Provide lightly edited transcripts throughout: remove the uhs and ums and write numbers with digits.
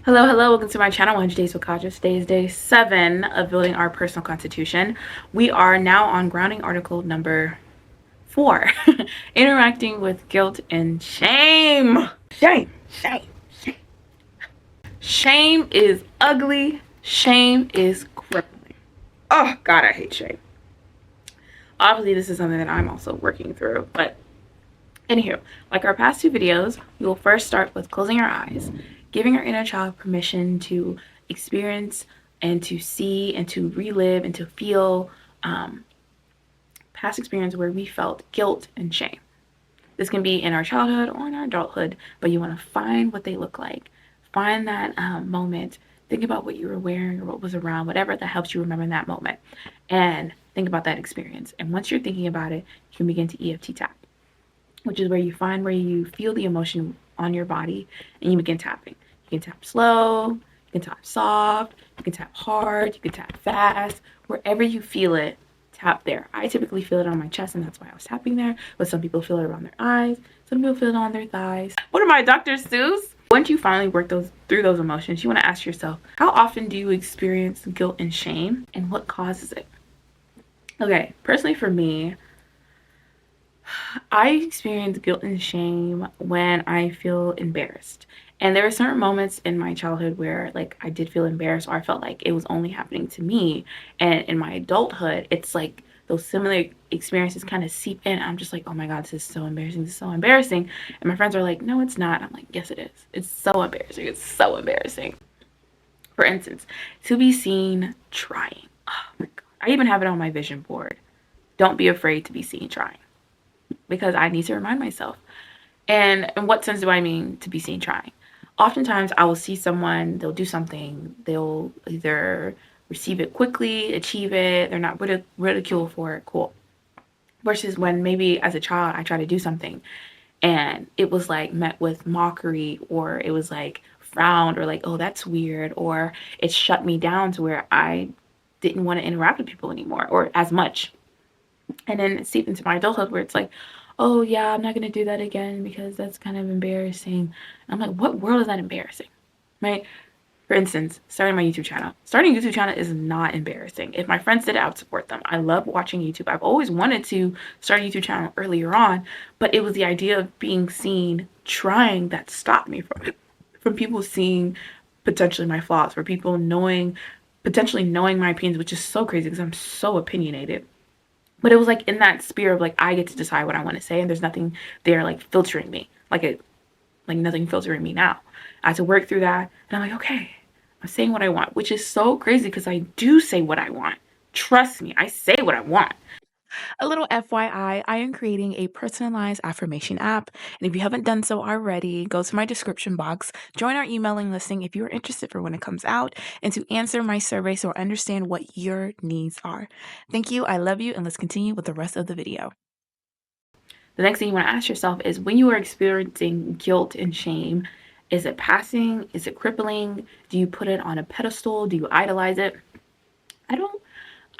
Hello, hello, welcome to my channel, 100 Days with Katja. Today is day 7 of building our personal constitution. We are now on grounding article number 4, interacting with guilt and shame. Shame, shame, shame. Shame is ugly. Shame is crippling. Oh, God, I hate shame. Obviously, this is something that I'm also working through, but anywho, like our past 2 videos, we will first start with closing our eyes, giving our inner child permission to experience and to see and to relive and to feel past experience where we felt guilt and shame. This can be in our childhood or in our adulthood, but you want to find what they look like. Find that moment. Think about what you were wearing or what was around, whatever that helps you remember in that moment. And think about that experience. And once you're thinking about it, you can begin to EFT tap, which is where you find where you feel the emotion on your body and you begin tapping. You can tap slow, you can tap soft, you can tap hard, you can tap fast, wherever you feel it, tap there. I typically feel it on my chest, and that's why I was tapping there, but some people feel it around their eyes, some people feel it on their thighs. What am I, Dr. Seuss? Once you finally work through those emotions, you want to ask yourself, how often do you experience guilt and shame, and what causes it? Okay, personally for me, I experience guilt and shame when I feel embarrassed. And there were certain moments in my childhood where like I did feel embarrassed, or I felt like it was only happening to me. And in my adulthood, it's like those similar experiences kind of seep in. I'm just like, oh my God, this is so embarrassing. This is so embarrassing. And my friends are like, no, it's not. I'm like, yes, it is. It's so embarrassing. It's so embarrassing. For instance, to be seen trying. Oh my God. I even have it on my vision board. Don't be afraid to be seen trying, because I need to remind myself. And in what sense do I mean to be seen trying? Oftentimes I will see someone, they'll do something, they'll either receive it quickly, achieve it, they're not ridiculed for it, cool. Versus when maybe as a child I try to do something and it was like met with mockery, or it was like frowned, or like, oh, that's weird, or it shut me down to where I didn't want to interact with people anymore or as much. And then it seeped into my adulthood where it's like, oh yeah, I'm not gonna do that again because that's kind of embarrassing. And I'm like, what world is that embarrassing? Right? For instance, starting my YouTube channel. Starting a YouTube channel is not embarrassing. If my friends did it, I would support them. I love watching YouTube. I've always wanted to start a YouTube channel earlier on, but it was the idea of being seen trying that stopped me from it. From people seeing potentially my flaws, for people potentially knowing my opinions, which is so crazy because I'm so opinionated. But it was like in that spirit of like I get to decide what I want to say, and there's nothing there like filtering me, like nothing filtering me now. I had to work through that, and I'm like, okay, I'm saying what I want, which is so crazy because I do say what I want. Trust me, I say what I want. A little FYI, I am creating a personalized affirmation app, and if you haven't done so already, go to my description box, join our emailing listing if you're interested for when it comes out, and to answer my survey so I understand what your needs are. Thank you, I love you, and let's continue with the rest of the video. The next thing you want to ask yourself is, when you are experiencing guilt and shame, is it passing? Is it crippling? Do you put it on a pedestal? Do you idolize it?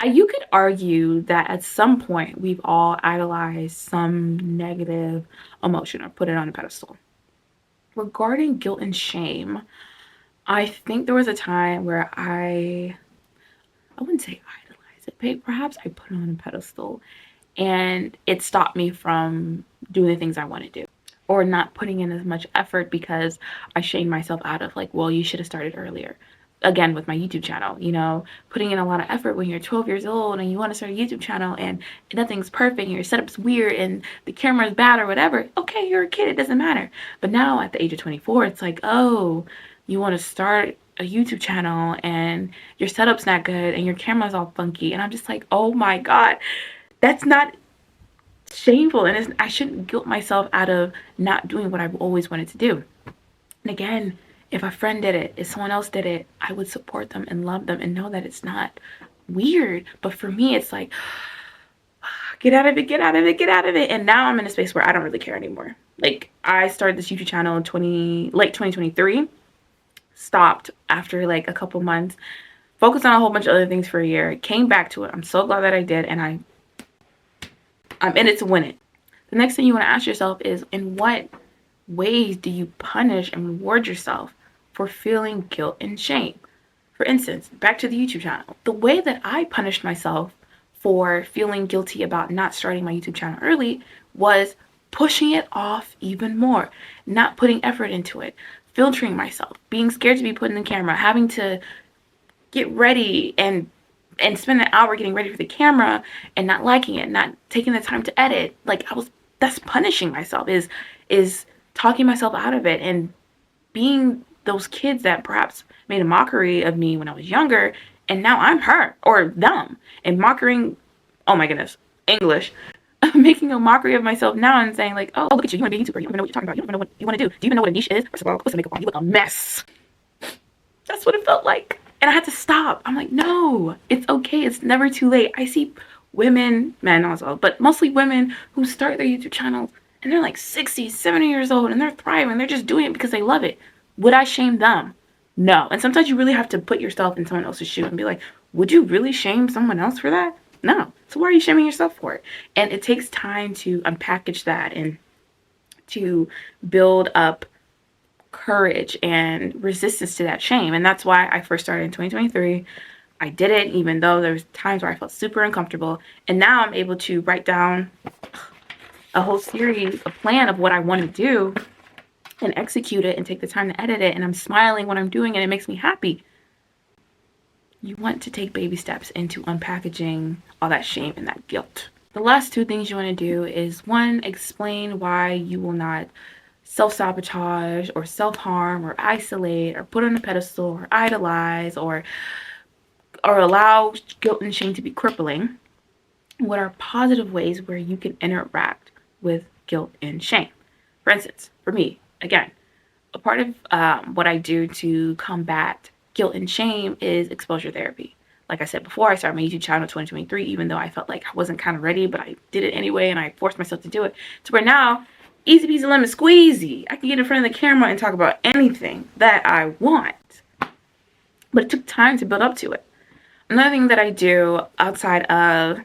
You could argue that at some point we've all idolized some negative emotion or put it on a pedestal. Regarding guilt and shame, I think there was a time where I wouldn't say idolize it, but perhaps I put it on a pedestal, and it stopped me from doing the things I want to do, or not putting in as much effort because I shamed myself out of like, well, you should have started earlier. Again, with my YouTube channel, putting in a lot of effort when you're 12 years old and you want to start a YouTube channel and nothing's perfect and your setup's weird and the camera's bad or whatever. Okay, you're a kid, it doesn't matter. But now at the age of 24, it's like, oh, you want to start a YouTube channel and your setup's not good and your camera's all funky. And I'm just like, oh my God, that's not shameful, and I shouldn't guilt myself out of not doing what I've always wanted to do. And again, if a friend did it, if someone else did it, I would support them and love them and know that it's not weird. But for me, it's like, get out of it, get out of it, get out of it. And now I'm in a space where I don't really care anymore. Like, I started this YouTube channel in late 2023, stopped after like a couple months, focused on a whole bunch of other things for a year, came back to it. I'm so glad that I did, and I'm in it to win it. The next thing you want to ask yourself is, in what ways do you punish and reward yourself for feeling guilt and shame. For instance, back to the YouTube channel. The way that I punished myself for feeling guilty about not starting my YouTube channel early was pushing it off even more, not putting effort into it, filtering myself, being scared to be put in the camera, having to get ready and spend an hour getting ready for the camera and not liking it, not taking the time to edit. Like that's punishing myself, is talking myself out of it and being those kids that perhaps made a mockery of me when I was younger, and now I'm her or them and mocking, oh my goodness, English, making a mockery of myself now and saying like, oh, look at you, you want to be a YouTuber, you don't even know what you're talking about, you don't even know what you want to do you even know what a niche is? First of all, put some makeup on, you look a mess. That's what it felt like. And I had to stop. I'm like, no, it's okay. It's never too late. I see women, men also, but mostly women who start their YouTube channels and they're like 60, 70 years old and they're thriving. They're just doing it because they love it. Would I shame them? No. And sometimes you really have to put yourself in someone else's shoe and be like, would you really shame someone else for that? No. So why are you shaming yourself for it? And it takes time to unpackage that and to build up courage and resistance to that shame. And that's why I first started in 2023. I did it even though there was times where I felt super uncomfortable. And now I'm able to write down a whole series, a plan of what I want to do and execute it and take the time to edit it. And I'm smiling when I'm doing it. It makes me happy. You want to take baby steps into unpackaging all that shame and that guilt. The last two things you want to do is, one, explain why you will not self-sabotage or self-harm or isolate or put on a pedestal or idolize or allow guilt and shame to be crippling. What are positive ways where you can interact with guilt and shame? For instance, for me, again, a part of what I do to combat guilt and shame is exposure therapy. Like I said before, I started my YouTube channel in 2023, even though I felt like I wasn't kind of ready, but I did it anyway and I forced myself to do it. To where now, easy peasy lemon squeezy, I can get in front of the camera and talk about anything that I want. But it took time to build up to it. Another thing that I do outside of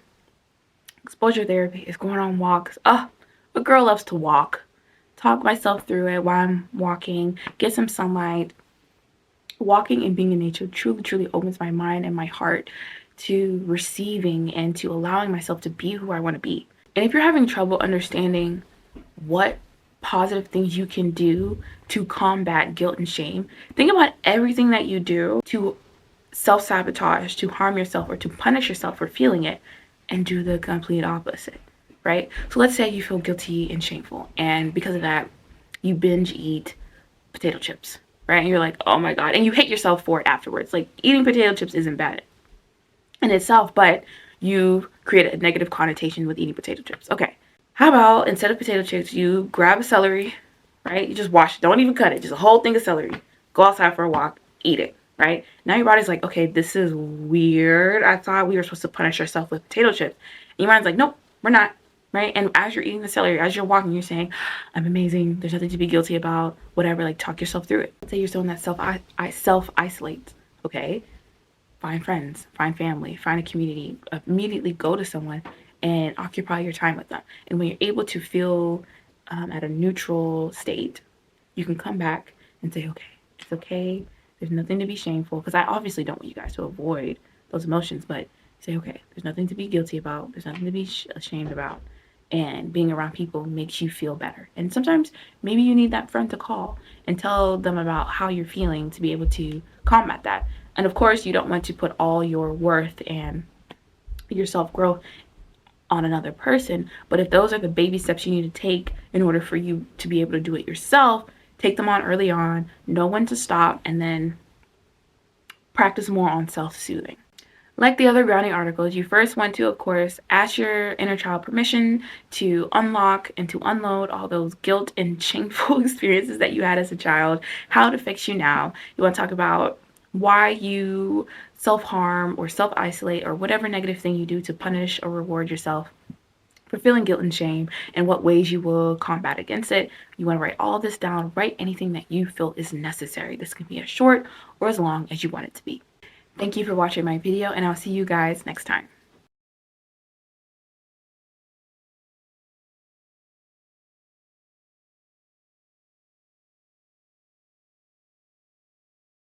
exposure therapy is going on walks. Oh, a girl loves to walk. Talk myself through it while I'm walking, get some sunlight. Walking and being in nature truly, truly opens my mind and my heart to receiving and to allowing myself to be who I want to be. And if you're having trouble understanding what positive things you can do to combat guilt and shame, think about everything that you do to self-sabotage, to harm yourself, or to punish yourself for feeling it, and do the complete opposite, right? So let's say you feel guilty and shameful, and because of that, you binge eat potato chips, right? And you're like, oh my God. And you hate yourself for it afterwards. Like, eating potato chips isn't bad in itself, but you create a negative connotation with eating potato chips. Okay. How about instead of potato chips, you grab a celery, right? You just wash it. Don't even cut it. Just a whole thing of celery. Go outside for a walk. Eat it, right? Now your body's like, okay, this is weird. I thought we were supposed to punish ourselves with potato chips. And your mind's like, nope, we're not. Right? And as you're eating the celery, as you're walking, you're saying, I'm amazing. There's nothing to be guilty about. Whatever. Like, talk yourself through it. Let's say you're someone that self-isolate. Okay? Find friends. Find family. Find a community. Immediately go to someone and occupy your time with them. And when you're able to feel at a neutral state, you can come back and say, okay, it's okay. There's nothing to be shameful. Because I obviously don't want you guys to avoid those emotions. But say, okay, there's nothing to be guilty about. There's nothing to be ashamed about. And being around people makes you feel better. And sometimes maybe you need that friend to call and tell them about how you're feeling to be able to combat that. And of course, you don't want to put all your worth and your self-growth on another person. But if those are the baby steps you need to take in order for you to be able to do it yourself, take them on early on, know when to stop, and then practice more on self-soothing. Like the other grounding articles, you first want to, of course, ask your inner child permission to unlock and to unload all those guilt and shameful experiences that you had as a child, how it affects you now. You want to talk about why you self-harm or self-isolate or whatever negative thing you do to punish or reward yourself for feeling guilt and shame, and what ways you will combat against it. You want to write all this down, write anything that you feel is necessary. This can be as short or as long as you want it to be. Thank you for watching my video, and I'll see you guys next time.